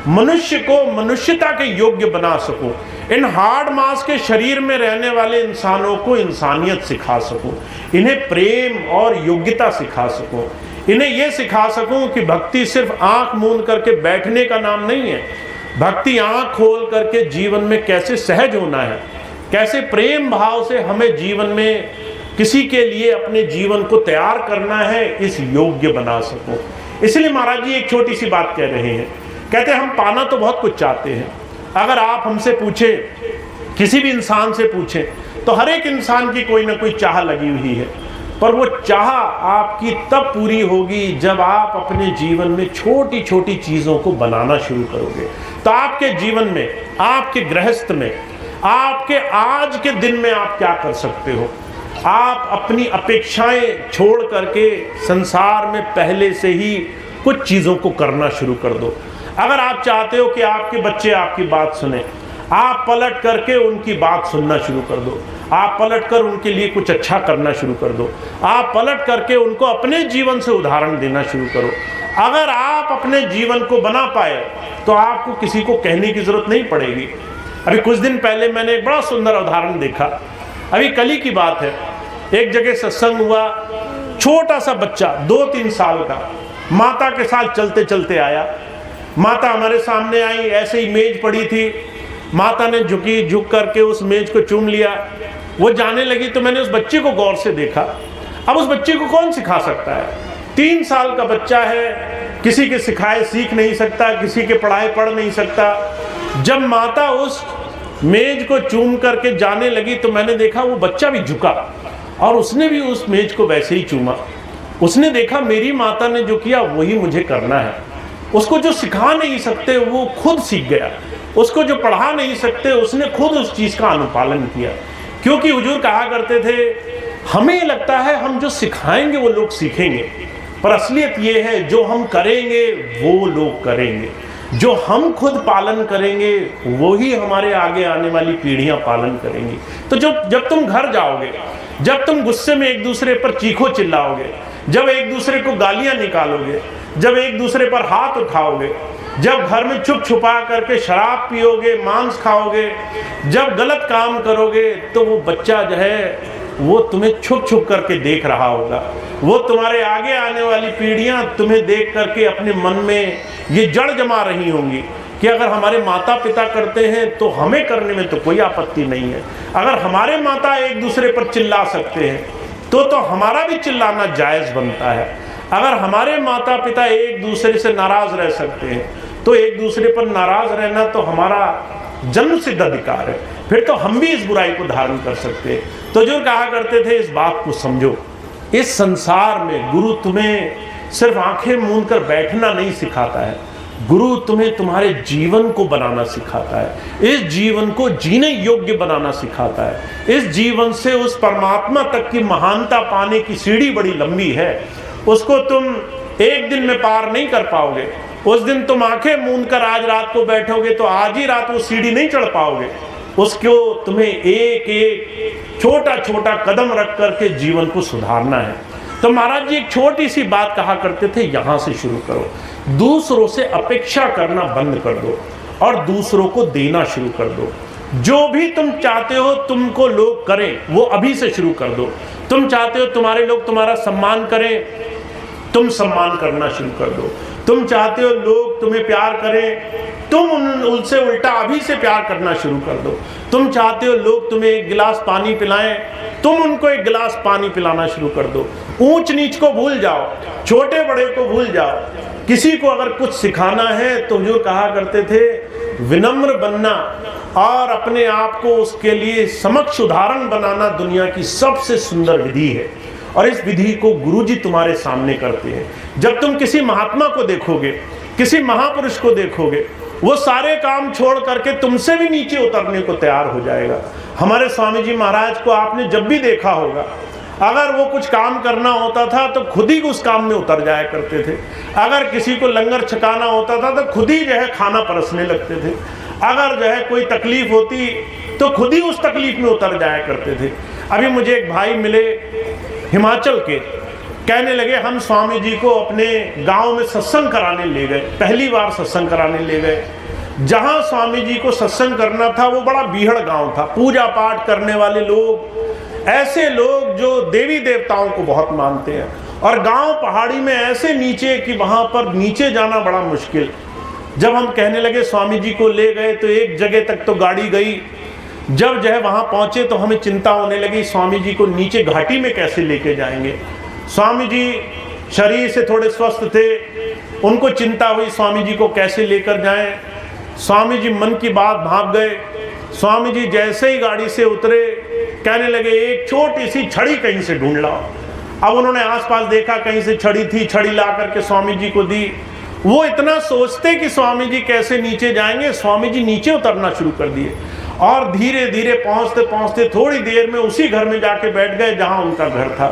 मनुष्य को मनुष्यता के योग्य बना सकूं, इन हार्ड मांस के शरीर में रहने वाले इंसानों को इंसानियत सिखा सकूं, इन्हें प्रेम और योग्यता सिखा सकूं, इन्हें यह सिखा सकूं कि भक्ति सिर्फ आंख मूंद करके बैठने का नाम नहीं है। भक्ति आंख खोल करके जीवन में कैसे सहज होना है, कैसे प्रेम भाव से हमें जीवन में किसी के लिए अपने जीवन को तैयार करना है, इस योग्य बना सकूं। इसलिए महाराज जी एक छोटी सी बात कह रहे हैं, कहते हैं हम पाना तो बहुत कुछ चाहते हैं। अगर आप हमसे पूछें, किसी भी इंसान से पूछें, तो हर एक इंसान की कोई ना कोई चाह लगी हुई है, पर वो चाह आपकी तब पूरी होगी जब आप अपने जीवन में छोटी छोटी चीज़ों को बनाना शुरू करोगे। तो आपके जीवन में, आपके गृहस्थ में, आपके आज के दिन में आप क्या कर सकते हो? आप अपनी अपेक्षाएं छोड़ करके संसार में पहले से ही कुछ चीज़ों को करना शुरू कर दो। अगर आप चाहते हो कि आपके बच्चे आपकी बात सुने, आप पलट करके उनकी बात सुनना शुरू कर दो। आप पलट कर उनके लिए कुछ अच्छा करना शुरू कर दो। आप पलट करके उनको अपने जीवन से उदाहरण देना शुरू करो। अगर आप अपने जीवन को बना पाए तो आपको किसी को कहने की जरूरत नहीं पड़ेगी। अभी कुछ दिन पहले मैंने एक बड़ा सुंदर उदाहरण देखा। अभी कल ही की बात है, एक जगह सत्संग हुआ, छोटा सा बच्चा 2-3 साल का माता के साथ चलते चलते आया। माता हमारे सामने आई, ऐसे ही मेज पड़ी थी, माता ने झुक करके उस मेज को चूम लिया। वो जाने लगी तो मैंने उस बच्चे को गौर से देखा। अब उस बच्चे को कौन सिखा सकता है? 3 साल का बच्चा है, किसी के सिखाए सीख नहीं सकता, किसी के पढ़ाए पढ़ नहीं सकता। जब माता उस मेज को चूम करके जाने लगी तो मैंने देखा वो बच्चा भी झुका और उसने भी उस मेज को वैसे ही चूमा। उसने देखा मेरी माता ने जो किया वही मुझे करना है। उसको जो सिखा नहीं सकते वो खुद सीख गया, उसको जो पढ़ा नहीं सकते उसने खुद उस चीज़ का अनुपालन किया। क्योंकि हुजूर कहा करते थे, हमें लगता है हम जो सिखाएंगे वो लोग सीखेंगे, पर असलियत ये है जो हम करेंगे वो लोग करेंगे। जो हम खुद पालन करेंगे वही हमारे आगे आने वाली पीढ़ियां पालन करेंगी। तो जब तुम घर जाओगे, जब तुम गुस्से में एक दूसरे पर चीखो चिल्लाओगे, जब एक दूसरे को गालियां निकालोगे, जब एक दूसरे पर हाथ उठाओगे, जब घर में छुप छुपा करके शराब पियोगे, मांस खाओगे, जब गलत काम करोगे, तो वो बच्चा जो है वो तुम्हें छुप छुप करके देख रहा होगा। वो तुम्हारे आगे आने वाली पीढ़ियां तुम्हें देख करके अपने मन में ये जड़ जमा रही होंगी कि अगर हमारे माता पिता करते हैं तो हमें करने में तो कोई आपत्ति नहीं है। अगर हमारे माता एक दूसरे पर चिल्ला सकते हैं तो हमारा भी चिल्लाना जायज़ बनता है। अगर हमारे माता पिता एक दूसरे से नाराज रह सकते हैं तो एक दूसरे पर नाराज रहना तो हमारा जन्म सिद्ध अधिकार है। फिर तो हम भी इस बुराई को धारण कर सकते हैं। तो जो कहा करते थे, इस बात को समझो, इस संसार में गुरु तुम्हें सिर्फ आंखें मूंद कर बैठना नहीं सिखाता है, गुरु तुम्हें तुम्हारे जीवन को बनाना सिखाता है, इस जीवन को जीने योग्य बनाना सिखाता है। इस जीवन से उस परमात्मा तक की महानता पाने की सीढ़ी बड़ी लंबी है, उसको तुम एक दिन में पार नहीं कर पाओगे। उस दिन तुम आंखें मूंद कर आज रात को बैठोगे तो आज ही रात वो सीढ़ी नहीं चढ़ पाओगे। उसको तुम्हें एक एक छोटा छोटा कदम रख करके जीवन को सुधारना है। तो महाराज जी एक छोटी सी बात कहा करते थे, यहाँ से शुरू करो, दूसरों से अपेक्षा करना बंद कर दो और दूसरों को देना शुरू कर दो। जो भी तुम चाहते हो तुमको लोग करें, वो अभी से शुरू कर दो। तुम चाहते हो तुम्हारे लोग तुम्हारा सम्मान करें, तुम सम्मान करना शुरू कर दो। तुम चाहते हो लोग तुम्हें प्यार करें, तुम उनसे उल्टा अभी से प्यार करना शुरू कर दो। तुम चाहते हो लोग तुम्हें एक गिलास पानी पिलाएं, तुम उनको एक गिलास पानी पिलाना शुरू कर दो। ऊंच नीच को भूल जाओ, छोटे बड़े को भूल जाओ। किसी को अगर कुछ सिखाना है तो हुजूर कहा करते थे, विनम्र बनना और अपने आप को उसके लिए समक्ष उदाहरण बनाना दुनिया की सबसे सुंदर विधि है। और इस विधि को गुरुजी तुम्हारे सामने करते हैं। जब तुम किसी महात्मा को देखोगे, किसी महापुरुष को देखोगे, वो सारे काम छोड़ करके तुमसे भी नीचे उतरने को तैयार हो जाएगा। हमारे स्वामी जी महाराज को आपने जब भी देखा होगा, अगर वो कुछ काम करना होता था तो खुद ही उस काम में उतर जाया करते थे। अगर किसी को लंगर छकाना होता था तो खुद ही जो है खाना परसने लगते थे। अगर जो है कोई तकलीफ होती तो खुद ही उस तकलीफ में उतर जाया करते थे। अभी मुझे एक भाई मिले हिमाचल के, कहने लगे हम स्वामी जी को अपने गांव में सत्संग कराने ले गए। पहली बार सत्संग कराने ले गए। जहां स्वामी जी को सत्संग करना था वो बड़ा बीहड़ गांव था, पूजा पाठ करने वाले लोग, ऐसे लोग जो देवी देवताओं को बहुत मानते हैं, और गांव पहाड़ी में ऐसे नीचे कि वहां पर नीचे जाना बड़ा मुश्किल। जब हम कहने लगे स्वामी जी को ले गए तो एक जगह तक तो गाड़ी गई। जब जो है वहां पहुंचे तो हमें चिंता होने लगी, स्वामी जी को नीचे घाटी में कैसे लेके जाएंगे। स्वामी जी शरीर से थोड़े स्वस्थ थे, उनको चिंता हुई स्वामी जी को कैसे लेकर जाएं। स्वामी जी मन की बात भाग गए। स्वामी जी जैसे ही गाड़ी से उतरे कहने लगे एक छोटी सी छड़ी कहीं से ढूंढ लाओ। अब उन्होंने आसपास देखा, कहीं से छड़ी थी, छड़ी ला करके स्वामी जी को दी। वो इतना सोचते कि स्वामी जी कैसे नीचे जाएंगे, स्वामी जी नीचे उतरना शुरू कर दिए और धीरे धीरे पहुंचते पहुंचते थोड़ी देर में उसी घर में जाके बैठ गए जहां उनका घर था।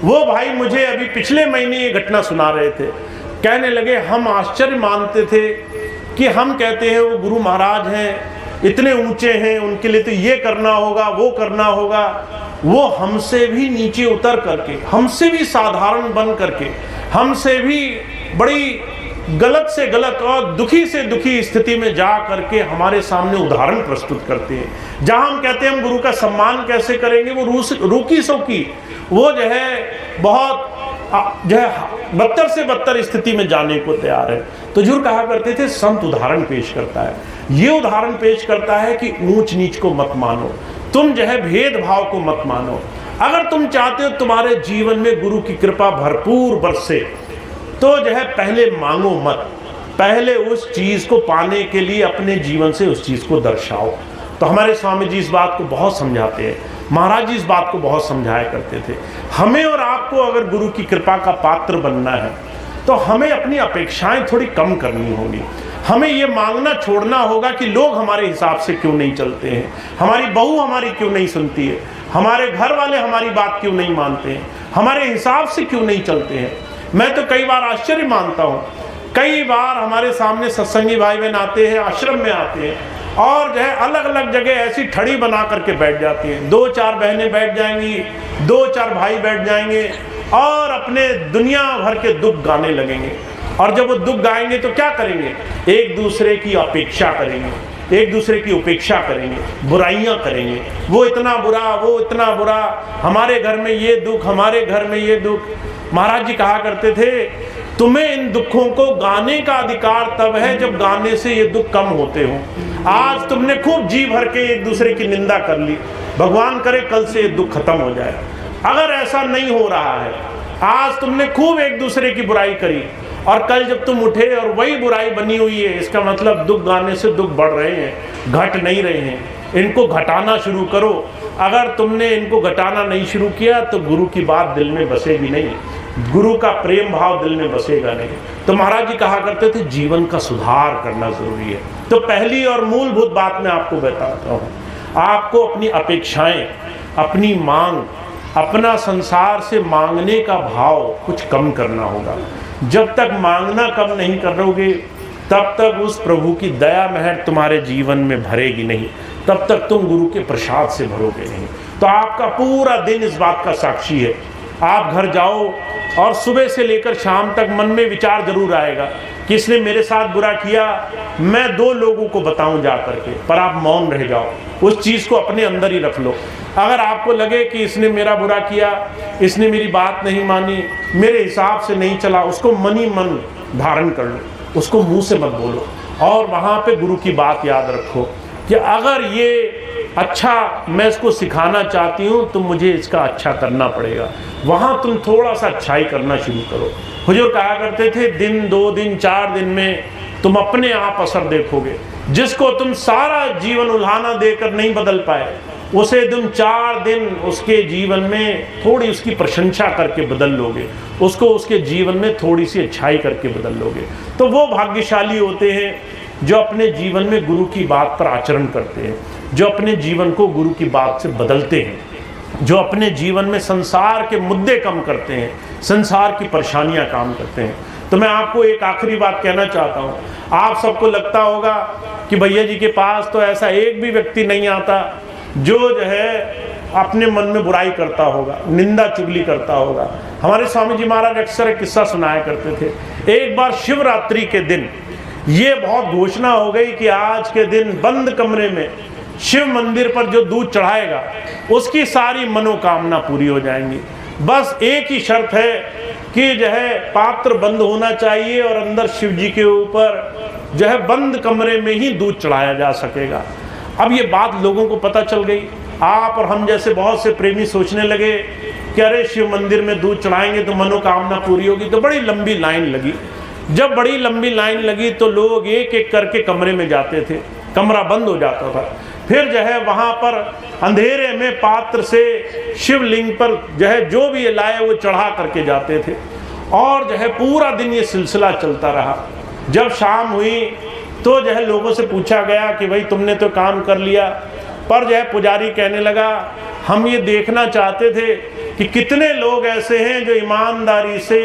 वो भाई मुझे अभी पिछले महीने ये घटना सुना रहे थे। कहने लगे हम आश्चर्य मानते थे कि हम कहते हैं वो गुरु महाराज हैं, इतने ऊंचे हैं, उनके लिए तो ये करना होगा, वो करना होगा। वो हमसे भी नीचे उतर करके, हमसे भी साधारण बन करके, हमसे भी बड़ी गलत से गलत और दुखी से दुखी स्थिति में जा करके हमारे सामने उदाहरण प्रस्तुत करते हैं। जहां हम कहते हैं हम गुरु का सम्मान कैसे करेंगे, वो रूकी सोकी, वो जो है बहुत जो है बदतर से बदतर स्थिति में जाने को तैयार है। तो हुजूर कहा करते थे संत उदाहरण पेश करता है। ये उदाहरण पेश करता है कि ऊंच नीच को मत मानो, तुम जो है भेदभाव को मत मानो। अगर तुम चाहते हो तुम्हारे जीवन में गुरु की कृपा भरपूर बरसे तो जो है पहले मांगो मत, पहले उस चीज को पाने के लिए अपने जीवन से उस चीज को दर्शाओ। तो हमारे स्वामी जी इस बात को बहुत समझाते हैं, महाराज जी इस बात को बहुत समझाया करते थे। हमें और आपको अगर गुरु की कृपा का पात्र बनना है तो हमें अपनी अपेक्षाएं थोड़ी कम करनी होगी। हमें ये मांगना छोड़ना होगा कि लोग हमारे हिसाब से क्यों नहीं चलते हैं, हमारी बहू हमारी क्यों नहीं सुनती है, हमारे घर वाले हमारी बात क्यों नहीं मानते हैं, हमारे हिसाब से क्यों नहीं चलते हैं। मैं तो कई बार आश्चर्य मानता हूँ, कई बार हमारे सामने सत्संगी भाई बहन आते हैं, आश्रम में आते हैं और जो है अलग अलग जगह ऐसी ठड़ी बना करके बैठ जाती हैं। 2-4 बहनें बैठ जाएंगी, 2-4 भाई बैठ जाएंगे और अपने दुनिया भर के दुख गाने लगेंगे। और जब वो दुख गाएंगे तो क्या करेंगे, एक दूसरे की अपेक्षा करेंगे, एक दूसरे की उपेक्षा करेंगे, बुराइयां करेंगे। वो इतना बुरा, वो इतना बुरा, हमारे घर में ये दुख, हमारे घर में ये दुख। महाराज जी कहा करते थे तुम्हें इन दुखों को गाने का अधिकार तब है जब गाने से ये दुख कम होते हो। आज तुमने खूब जी भर के एक दूसरे की निंदा कर ली, भगवान करे कल से ये दुख खत्म हो जाए। अगर ऐसा नहीं हो रहा है, आज तुमने खूब एक दूसरे की बुराई करी और कल जब तुम उठे और वही बुराई बनी हुई है, इसका मतलब दुख गाने से दुख बढ़ रहे हैं, घट नहीं रहे हैं। इनको घटाना शुरू करो। अगर तुमने इनको घटाना नहीं शुरू किया तो गुरु की बात दिल में बसेगी नहीं, गुरु का प्रेम भाव दिल में बसेगा नहीं। तो महाराज जी कहा करते थे जीवन का सुधार करना जरूरी है। तो पहली और मूलभूत बात मैं आपको बताता हूँ, आपको अपनी अपेक्षाएं, अपनी मांग, अपना संसार से मांगने का भाव कुछ कम करना होगा। जब तक मांगना कम नहीं करोगे तब तक उस प्रभु की दया मेहर तुम्हारे जीवन में भरेगी नहीं, तब तक तुम गुरु के प्रसाद से भरोगे नहीं। तो आपका पूरा दिन इस बात का साक्षी है। आप घर जाओ और सुबह से लेकर शाम तक मन में विचार जरूर आएगा कि इसने मेरे साथ बुरा किया, मैं 2 लोगों को बताऊं जा करके, पर आप मौन रह जाओ, उस चीज़ को अपने अंदर ही रख लो। अगर आपको लगे कि इसने मेरा बुरा किया, इसने मेरी बात नहीं मानी, मेरे हिसाब से नहीं चला, उसको मन ही मन धारण कर लो, उसको मुंह से मत बोलो। और वहाँ पे गुरु की बात याद रखो कि अगर ये अच्छा मैं इसको सिखाना चाहती हूँ तो मुझे इसका अच्छा करना पड़ेगा। वहाँ तुम थोड़ा सा अच्छाई करना शुरू करो। हुजूर कहा करते थे, दिन 2 दिन 4 दिन में तुम अपने आप असर देखोगे। जिसको तुम सारा जीवन उल्हाना देकर नहीं बदल पाए, उसे तुम 4 दिन उसके जीवन में थोड़ी उसकी प्रशंसा करके बदल लोगे, उसको उसके जीवन में थोड़ी सी अच्छाई करके बदल लोगे। तो वो भाग्यशाली होते हैं जो अपने जीवन में गुरु की बात पर आचरण करते हैं, जो अपने जीवन को गुरु की बात से बदलते हैं, जो अपने जीवन में संसार के मुद्दे कम करते हैं, संसार की परेशानियां काम करते हैं। तो मैं आपको एक आखिरी बात कहना चाहता हूँ। आप सबको लगता होगा कि भैया जी के पास तो ऐसा एक भी व्यक्ति नहीं आता जो है अपने मन में बुराई करता होगा, निंदा चुगली करता होगा। हमारे स्वामी जी महाराज अक्सर एक किस्सा सुनाया करते थे। एक बार शिवरात्रि के दिन ये बहुत घोषणा हो गई कि आज के दिन बंद कमरे में शिव मंदिर पर जो दूध चढ़ाएगा उसकी सारी मनोकामना पूरी हो जाएंगी। बस एक ही शर्त है कि जो है पात्र बंद होना चाहिए और अंदर शिव जी के ऊपर जो है बंद कमरे में ही दूध चढ़ाया जा सकेगा। अब ये बात लोगों को पता चल गई। आप और हम जैसे बहुत से प्रेमी सोचने लगे कि अरे शिव मंदिर में दूध चढ़ाएंगे तो मनोकामना पूरी होगी। तो बड़ी लंबी लाइन लगी। जब बड़ी लंबी लाइन लगी तो लोग एक एक करके कमरे में जाते थे, कमरा बंद हो जाता था। फिर जो है वहाँ पर अंधेरे में पात्र से शिवलिंग पर जो है जो भी लाए वो चढ़ा करके जाते थे। और जो है पूरा दिन ये सिलसिला चलता रहा। जब शाम हुई तो जो है लोगों से पूछा गया कि भाई तुमने तो काम कर लिया, पर जो है पुजारी कहने लगा हम ये देखना चाहते थे कि कितने लोग ऐसे हैं जो ईमानदारी से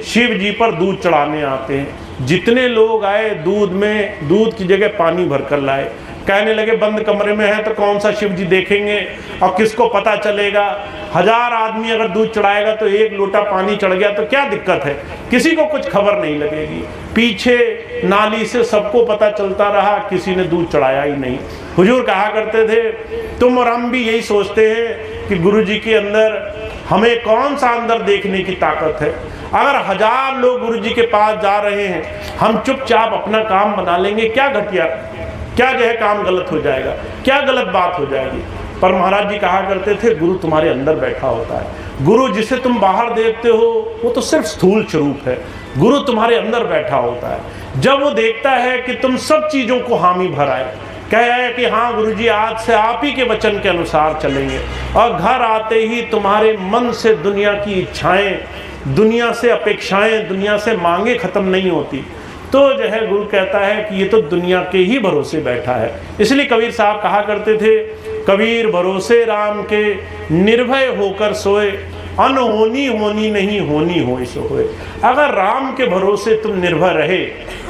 शिव जी पर दूध चढ़ाने आते हैं। जितने लोग आए दूध की जगह पानी भरकर लाए। कहने लगे बंद कमरे में है तो कौन सा शिव जी देखेंगे और किसको पता चलेगा। 1000 आदमी अगर दूध चढ़ाएगा तो 1 लोटा पानी चढ़ गया तो क्या दिक्कत है, किसी को कुछ खबर नहीं लगेगी। पीछे नाली से सबको पता चलता रहा, किसी ने दूध चढ़ाया ही नहीं। हुजूर कहा करते थे तुम और हम भी यही सोचते हैं कि गुरु जी के अंदर हमें कौन सा अंदर देखने की ताकत है। अगर 1000 लोग गुरु जी के पास जा रहे हैं, हम चुपचाप अपना काम बना लेंगे, क्या घटिया, क्या जो है काम गलत हो जाएगा, क्या गलत बात हो जाएगी। पर महाराज जी कहा करते थे गुरु तुम्हारे अंदर बैठा होता है। गुरु जिसे तुम बाहर देखते हो वो तो सिर्फ स्थूल स्वरूप है, गुरु तुम्हारे अंदर बैठा होता है। जब वो देखता है कि तुम सब चीज़ों को हामी भराए, कहे कि हाँ गुरुजी आज से आप ही के वचन के अनुसार चलेंगे, और घर आते ही तुम्हारे मन से दुनिया की इच्छाएं, दुनिया से अपेक्षाएं, दुनिया से मांगे खत्म नहीं होती, तो जो है गुरु कहता है कि ये तो दुनिया के ही भरोसे बैठा है। इसलिए कबीर साहब कहा करते थे कबीर भरोसे राम के निर्भय होकर सोए, अनहोनी होनी नहीं होनी होए सो होए। अगर राम के भरोसे तुम निर्भय रहे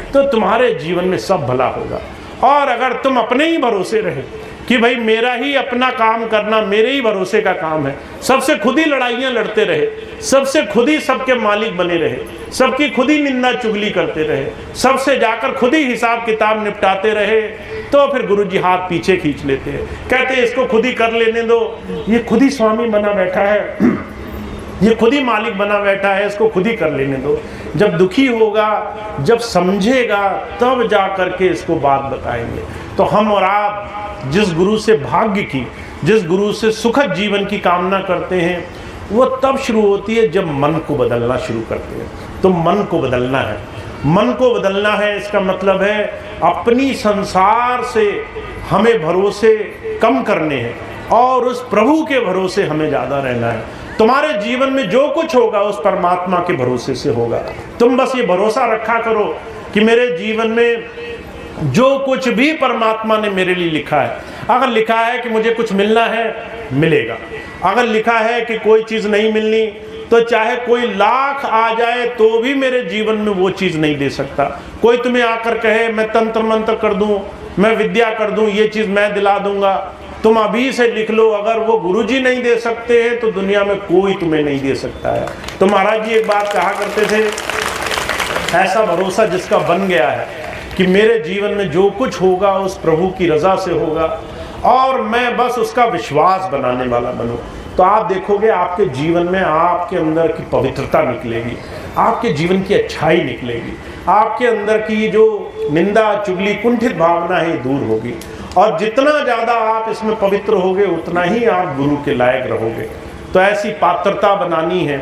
तो तुम्हारे जीवन में सब भला होगा। और अगर तुम अपने ही भरोसे रहे कि भाई मेरा ही अपना काम करना मेरे ही भरोसे का काम है, सबसे खुद ही लड़ाइयाँ लड़ते रहे, सबसे खुद ही सबके मालिक बने रहे, सबकी खुद ही निंदा चुगली करते रहे, सबसे जाकर खुद ही हिसाब किताब निपटाते रहे, तो फिर गुरुजी हाथ पीछे खींच लेते हैं। कहते हैं इसको खुद ही कर लेने दो, ये खुद ही स्वामी बना बैठा है, ये खुद ही मालिक बना बैठा है, इसको खुद ही कर लेने दो। जब दुखी होगा, जब समझेगा, तब जा करके इसको बात बताएंगे। तो हम और आप जिस गुरु से भाग्य की, जिस गुरु से सुखद जीवन की कामना करते हैं, वो तब शुरू होती है जब मन को बदलना शुरू करते हैं। तो मन को बदलना है, मन को बदलना है, इसका मतलब है अपनी संसार से हमें भरोसे कम करने हैं और उस प्रभु के भरोसे हमें ज़्यादा रहना है। तुम्हारे जीवन में जो कुछ होगा उस परमात्मा के भरोसे से होगा। तुम बस ये भरोसा रखा करो कि मेरे जीवन में जो कुछ भी परमात्मा ने मेरे लिए लिखा है, अगर लिखा है कि मुझे कुछ मिलना है मिलेगा, अगर लिखा है कि कोई चीज़ नहीं मिलनी तो चाहे कोई लाख आ जाए तो भी मेरे जीवन में वो चीज़ नहीं दे सकता। कोई तुम्हें आकर कहे मैं तंत्र मंत्र कर दूं, मैं विद्या कर दूं, ये चीज़ मैं दिला दूंगा, तुम अभी से लिख लो, अगर वो गुरुजी नहीं दे सकते हैं तो दुनिया में कोई तुम्हें नहीं दे सकता है। तो महाराज जी एक बात कहा करते थे ऐसा भरोसा जिसका बन गया है कि मेरे जीवन में जो कुछ होगा उस प्रभु की रज़ा से होगा और मैं बस उसका विश्वास बनाने वाला बनूं, तो आप देखोगे आपके जीवन में आपके अंदर की पवित्रता निकलेगी, आपके जीवन की अच्छाई निकलेगी, आपके अंदर की जो निंदा चुगली कुंठित भावना है दूर होगी। और जितना ज़्यादा आप इसमें पवित्र होगे उतना ही आप गुरु के लायक रहोगे। तो ऐसी पात्रता बनानी है,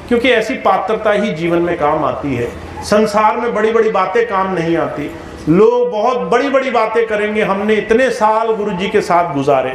क्योंकि ऐसी पात्रता ही जीवन में काम आती है। संसार में बड़ी बड़ी बातें काम नहीं आती। लोग बहुत बड़ी बड़ी बातें करेंगे, हमने इतने साल गुरु जी के साथ गुजारे,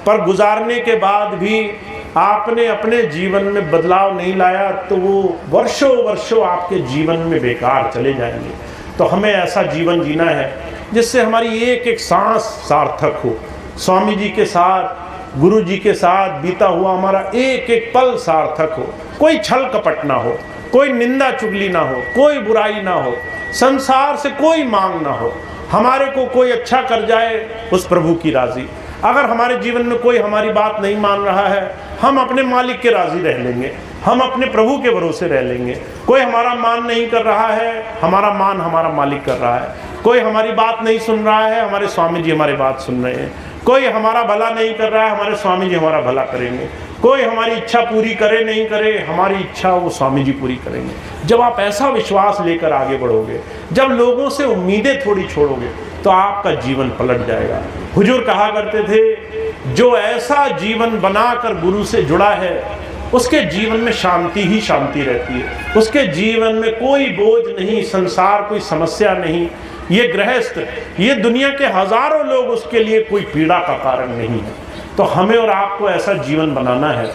पर गुजारने के बाद भी आपने अपने जीवन में बदलाव नहीं लाया तो वो वर्षों वर्षों आपके जीवन में बेकार चले जाएंगे। तो हमें ऐसा जीवन जीना है जिससे हमारी एक एक सांस सार्थक हो। स्वामी जी के साथ, गुरु जी के साथ बीता हुआ हमारा एक एक पल सार्थक हो। कोई छल कपट ना हो, कोई निंदा चुगली ना हो, कोई बुराई ना हो, संसार से कोई मांग ना हो। हमारे को कोई अच्छा कर जाए उस प्रभु की राजी। अगर हमारे जीवन में कोई हमारी बात नहीं मान रहा है, हम अपने मालिक के राजी रह लेंगे, हम अपने प्रभु के भरोसे रह लेंगे। कोई हमारा मान नहीं कर रहा है, हमारा मान हमारा मालिक कर रहा है। कोई हमारी बात नहीं सुन रहा है, हमारे स्वामी जी हमारी बात सुन रहे हैं। कोई हमारा भला नहीं कर रहा है, हमारे स्वामी जी हमारा भला करेंगे। कोई हमारी इच्छा पूरी करे नहीं करे, हमारी इच्छा वो स्वामी जी पूरी करेंगे। जब आप ऐसा विश्वास लेकर आगे बढ़ोगे, जब लोगों से उम्मीदें थोड़ी छोड़ोगे, तो आपका जीवन पलट जाएगा। हुजूर कहा करते थे, जो ऐसा जीवन बनाकर गुरु से जुड़ा है उसके जीवन में शांति ही शांति रहती है। उसके जीवन में कोई बोझ नहीं, संसार कोई समस्या नहीं। ये गृहस्थ, ये दुनिया के हजारों लोग उसके लिए कोई पीड़ा का कारण नहीं है। तो हमें और आपको ऐसा जीवन बनाना है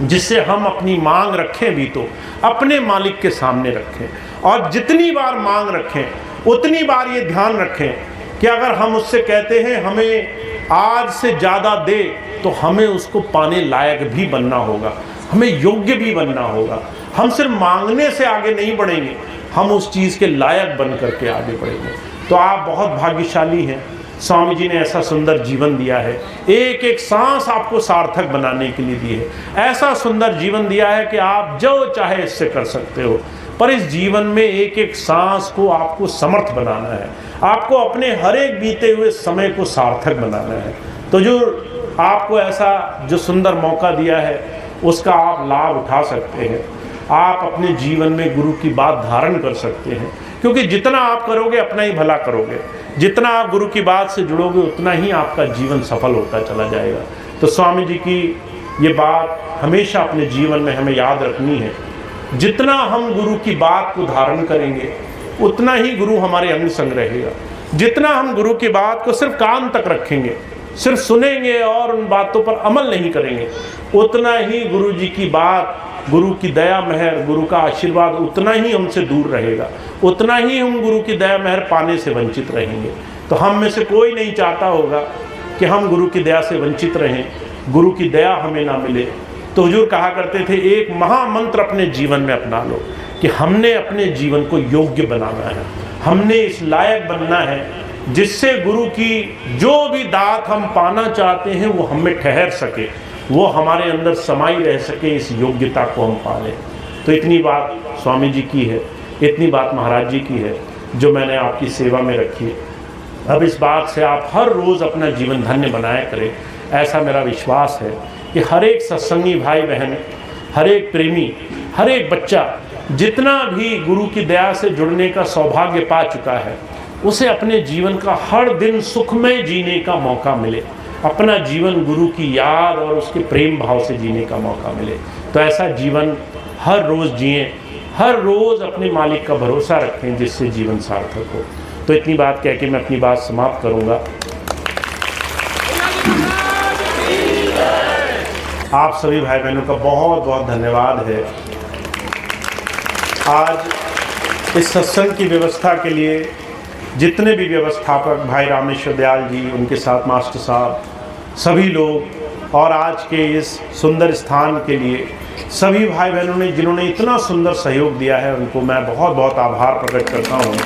जिससे हम अपनी मांग रखें भी तो अपने मालिक के सामने रखें, और जितनी बार मांग रखें उतनी बार ये ध्यान रखें कि अगर हम उससे कहते हैं हमें आज से ज़्यादा दे, तो हमें उसको पाने लायक भी बनना होगा, हमें योग्य भी बनना होगा। हम सिर्फ मांगने से आगे नहीं बढ़ेंगे, हम उस चीज़ के लायक बन करके आगे बढ़ेंगे। तो आप बहुत भाग्यशाली हैं, स्वामी जी ने ऐसा सुंदर जीवन दिया है, एक एक सांस आपको सार्थक बनाने के लिए दी है। ऐसा सुंदर जीवन दिया है कि आप जो चाहे इससे कर सकते हो, पर इस जीवन में एक एक सांस को आपको समर्थ बनाना है, आपको अपने हर एक बीते हुए समय को सार्थक बनाना है। तो जो आपको ऐसा जो सुंदर मौका दिया है उसका आप लाभ उठा सकते हैं। आप अपने जीवन में गुरु की बात धारण कर सकते हैं, क्योंकि जितना आप करोगे अपना ही भला करोगे। जितना आप गुरु की बात से जुड़ोगे उतना ही आपका जीवन सफल होता चला जाएगा। तो स्वामी जी की ये बात हमेशा अपने जीवन में हमें याद रखनी है। जितना हम गुरु की बात को धारण करेंगे उतना ही गुरु हमारे अंग संग रहेगा। जितना हम गुरु की बात को सिर्फ कान तक रखेंगे, सिर्फ सुनेंगे और उन बातों पर अमल नहीं करेंगे, उतना ही गुरु जी की बात, गुरु की दया मेहर, गुरु का आशीर्वाद उतना ही हमसे दूर रहेगा, उतना ही हम गुरु की दया मेहर पाने से वंचित रहेंगे। तो हम में से कोई नहीं चाहता होगा कि हम गुरु की दया से वंचित रहें, गुरु की दया हमें ना मिले। तो हुजूर कहा करते थे, एक महामंत्र अपने जीवन में अपना लो कि हमने अपने जीवन को योग्य बनाना है, हमने इस लायक बनना है जिससे गुरु की जो भी दात हम पाना चाहते हैं वो हमें ठहर सके, वो हमारे अंदर समाई रह सके, इस योग्यता को हम पा लें। तो इतनी बात स्वामी जी की है, इतनी बात महाराज जी की है जो मैंने आपकी सेवा में रखी है। अब इस बात से आप हर रोज़ अपना जीवन धन्य बनाया करें, ऐसा मेरा विश्वास है कि हर एक सत्संगी भाई बहन, हर एक प्रेमी, हर एक बच्चा जितना भी गुरु की दया से जुड़ने का सौभाग्य पा चुका है, उसे अपने जीवन का हर दिन सुखमय जीने का मौका मिले, अपना जीवन गुरु की याद और उसके प्रेम भाव से जीने का मौका मिले। तो ऐसा जीवन हर रोज़ जिएं, हर रोज़ अपने मालिक का भरोसा रखें जिससे जीवन सार्थक हो। तो इतनी बात कह के मैं अपनी बात समाप्त करूँगा। आप सभी भाई बहनों का बहुत बहुत धन्यवाद है। आज इस सत्संग की व्यवस्था के लिए जितने भी व्यवस्थापक भाई रामेश्वर दयाल जी, उनके साथ मास्टर साहब, सभी लोग, और आज के इस सुंदर स्थान के लिए सभी भाई बहनों ने जिन्होंने इतना सुंदर सहयोग दिया है, उनको मैं बहुत बहुत आभार प्रकट करता हूँ।